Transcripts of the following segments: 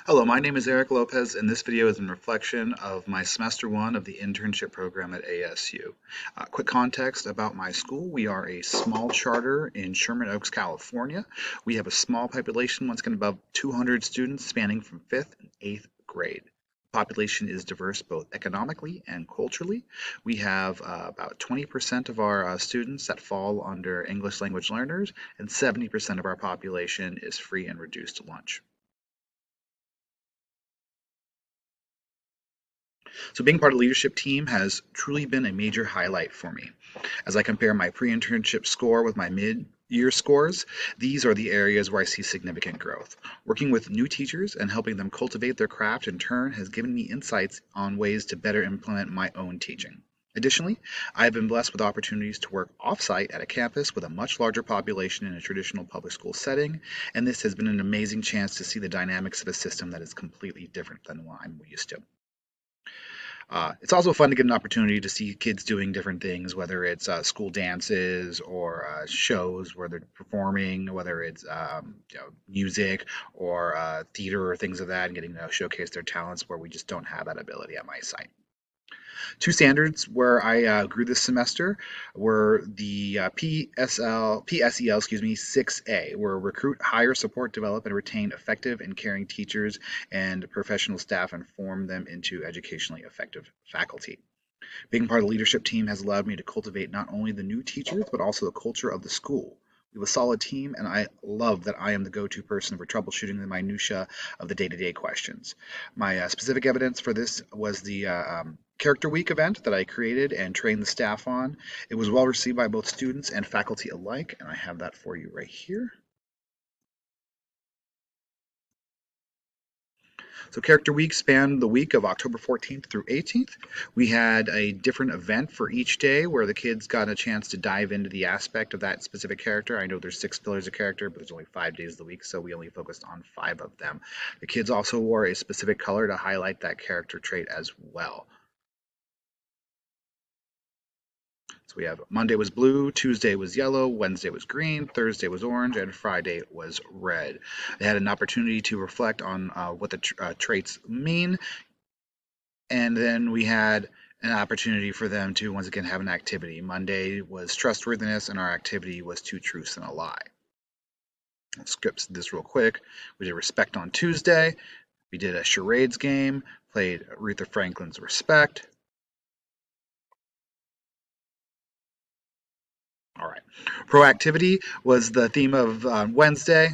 Hello, my name is Eric Lopez, and this video is in reflection of my semester one of the internship program at ASU. Quick context about my school. We are a small charter in Sherman Oaks, California. We have a small population, once again about 200 students spanning from 5th and 8th grade. Population is diverse both economically and culturally. We have about 20% of our students that fall under English language learners, and 70% of our population is free and reduced lunch. So being part of the leadership team has truly been a major highlight for me. As I compare my pre-internship score with my mid-year scores, these are the areas where I see significant growth. Working with new teachers and helping them cultivate their craft in turn has given me insights on ways to better implement my own teaching. Additionally, I have been blessed with opportunities to work off-site at a campus with a much larger population in a traditional public school setting, and this has been an amazing chance to see the dynamics of a system that is completely different than what I'm used to. It's also fun to get an opportunity to see kids doing different things, whether it's school dances or shows where they're performing, whether it's music or theater or things of that, and getting to showcase their talents where we just don't have that ability at my site. Two standards where I grew this semester were the PSEL, 6A, where recruit, hire, support, develop, and retain effective and caring teachers and professional staff and form them into educationally effective faculty. Being part of the leadership team has allowed me to cultivate not only the new teachers, but also the culture of the school. We have a solid team, and I love that I am the go-to person for troubleshooting the minutia of the day-to-day questions. My specific evidence for this was the Character Week event that I created and trained the staff on. It was well received by both students and faculty alike, and I have that for you right here. So Character Week spanned the week of October 14th through 18th. We had a different event for each day where the kids got a chance to dive into the aspect of that specific character. I know there's 6 pillars of character, but there's only 5 days of the week, so we only focused on 5 of them. The kids also wore a specific color to highlight that character trait as well. So we have Monday was blue, Tuesday was yellow, Wednesday was green, Thursday was orange, and Friday was red. They had an opportunity to reflect on what the traits mean, and then we had an opportunity for them to once again have an activity. Monday was trustworthiness, and our activity was two truths and a lie. I'll skip this real quick. We did respect on Tuesday. We did a charades game, played Aretha Franklin's Respect. All right. Proactivity was the theme of Wednesday.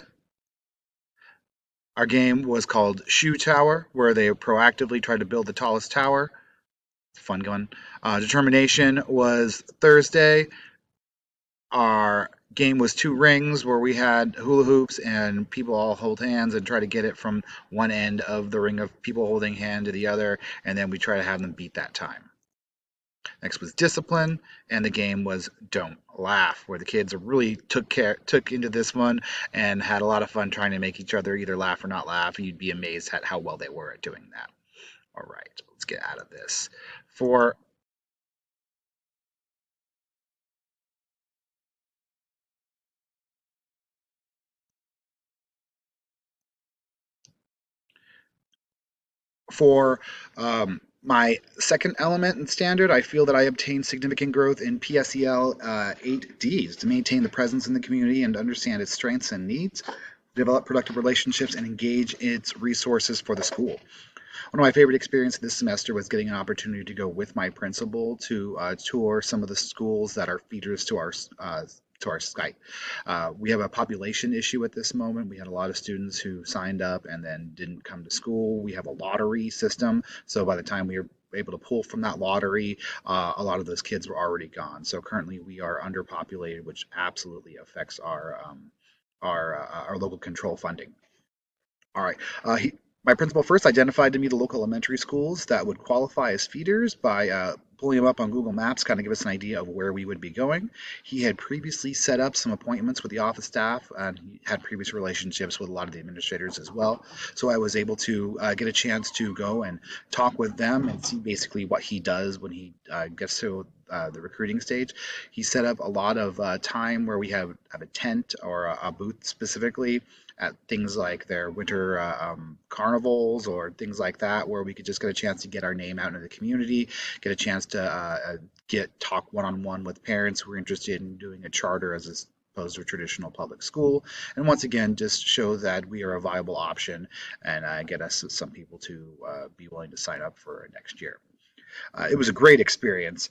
Our game was called Shoe Tower, where they proactively tried to build the tallest tower. It's a fun one. Determination was Thursday. Our game was two rings, where we had hula hoops and people all hold hands and try to get it from one end of the ring of people holding hand to the other, and then we try to have them beat that time. Next was discipline, and the game was don't laugh, where the kids really took into this one and had a lot of fun trying to make each other either laugh or not laugh. And you'd be amazed at how well they were at doing that. All right, let's get out of this. For For my second element and standard, I feel that I obtained significant growth in PSEL 8Ds to maintain the presence in the community and understand its strengths and needs, develop productive relationships, and engage its resources for the school. One of my favorite experiences this semester was getting an opportunity to go with my principal to tour some of the schools that are feeders to our site. We have a population issue at this moment. We had a lot of students who signed up and then didn't come to school. We have a lottery system, so by the time we were able to pull from that lottery, a lot of those kids were already gone. So currently we are underpopulated, which absolutely affects our local control funding. All right. My principal first identified to me the local elementary schools that would qualify as feeders by pulling them up on Google Maps, kind of give us an idea of where we would be going. He had previously set up some appointments with the office staff, and he had previous relationships with a lot of the administrators as well. So I was able to get a chance to go and talk with them and see basically what he does when he gets to the recruiting stage. He set up a lot of time where we have a tent or a booth specifically at things like their winter carnivals or things like that, where we could just get a chance to get our name out into the community, get a chance to get talk one-on-one with parents who are interested in doing a charter as opposed to a traditional public school, and once again just show that we are a viable option and get us some people to be willing to sign up for next year. It was a great experience.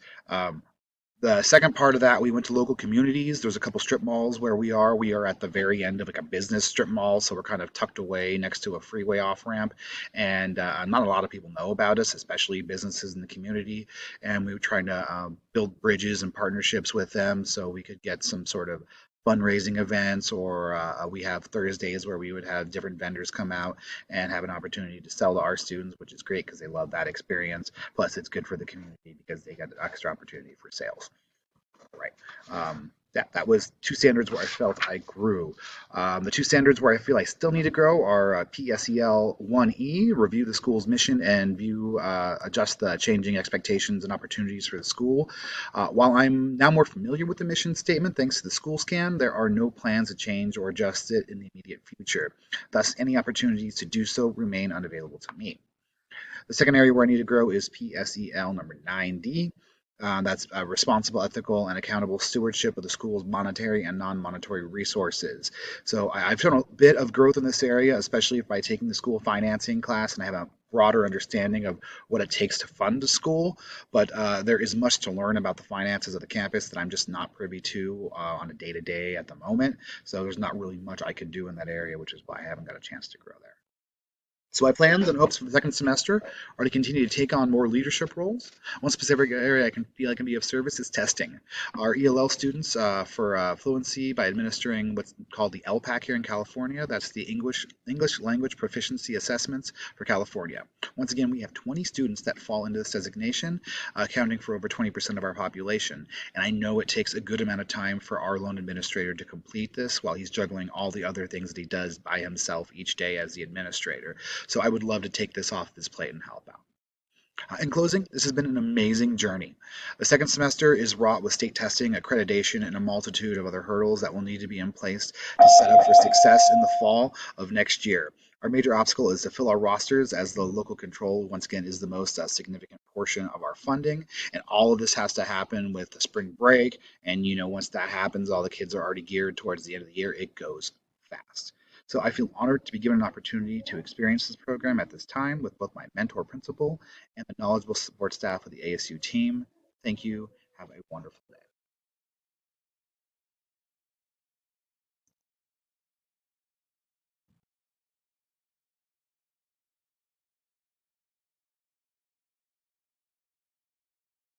The second part of that, we went to local communities. There's a couple strip malls where we are. We are at the very end of like a business strip mall, so we're kind of tucked away next to a freeway off ramp, and not a lot of people know about us, especially businesses in the community. And we were trying to build bridges and partnerships with them so we could get some sort of fundraising events, or we have Thursdays where we would have different vendors come out and have an opportunity to sell to our students, which is great because they love that experience. Plus, it's good for the community because they get an extra opportunity for sales. Right. That was two standards where I felt I grew. The two standards where I feel I still need to grow are PSEL 1E, review the school's mission and adjust the changing expectations and opportunities for the school. While I'm now more familiar with the mission statement, thanks to the school scan, there are no plans to change or adjust it in the immediate future. Thus, any opportunities to do so remain unavailable to me. The second area where I need to grow is PSEL number 9D. That's responsible, ethical, and accountable stewardship of the school's monetary and non-monetary resources. So I've shown a bit of growth in this area, especially by taking the school financing class, and I have a broader understanding of what it takes to fund a school. But there is much to learn about the finances of the campus that I'm just not privy to on a day-to-day at the moment. So there's not really much I could do in that area, which is why I haven't got a chance to grow there. So my plans and hopes for the second semester are to continue to take on more leadership roles. One specific area I can feel I can be of service is testing. Our ELL students for fluency by administering what's called the LPAC here in California. That's the English Language Proficiency Assessments for California. Once again, we have 20 students that fall into this designation, accounting for over 20% of our population. And I know it takes a good amount of time for our loan administrator to complete this while he's juggling all the other things that he does by himself each day as the administrator. So I would love to take this off his plate and help out. In closing, this has been an amazing journey. The second semester is wrought with state testing, accreditation, and a multitude of other hurdles that will need to be in place to set up for success in the fall of next year. Our major obstacle is to fill our rosters, as the local control, once again, is the most significant portion of our funding. And all of this has to happen with the spring break. And, once that happens, all the kids are already geared towards the end of the year. It goes fast. So I feel honored to be given an opportunity to experience this program at this time with both my mentor principal and the knowledgeable support staff of the ASU team. Thank you. Have a wonderful day.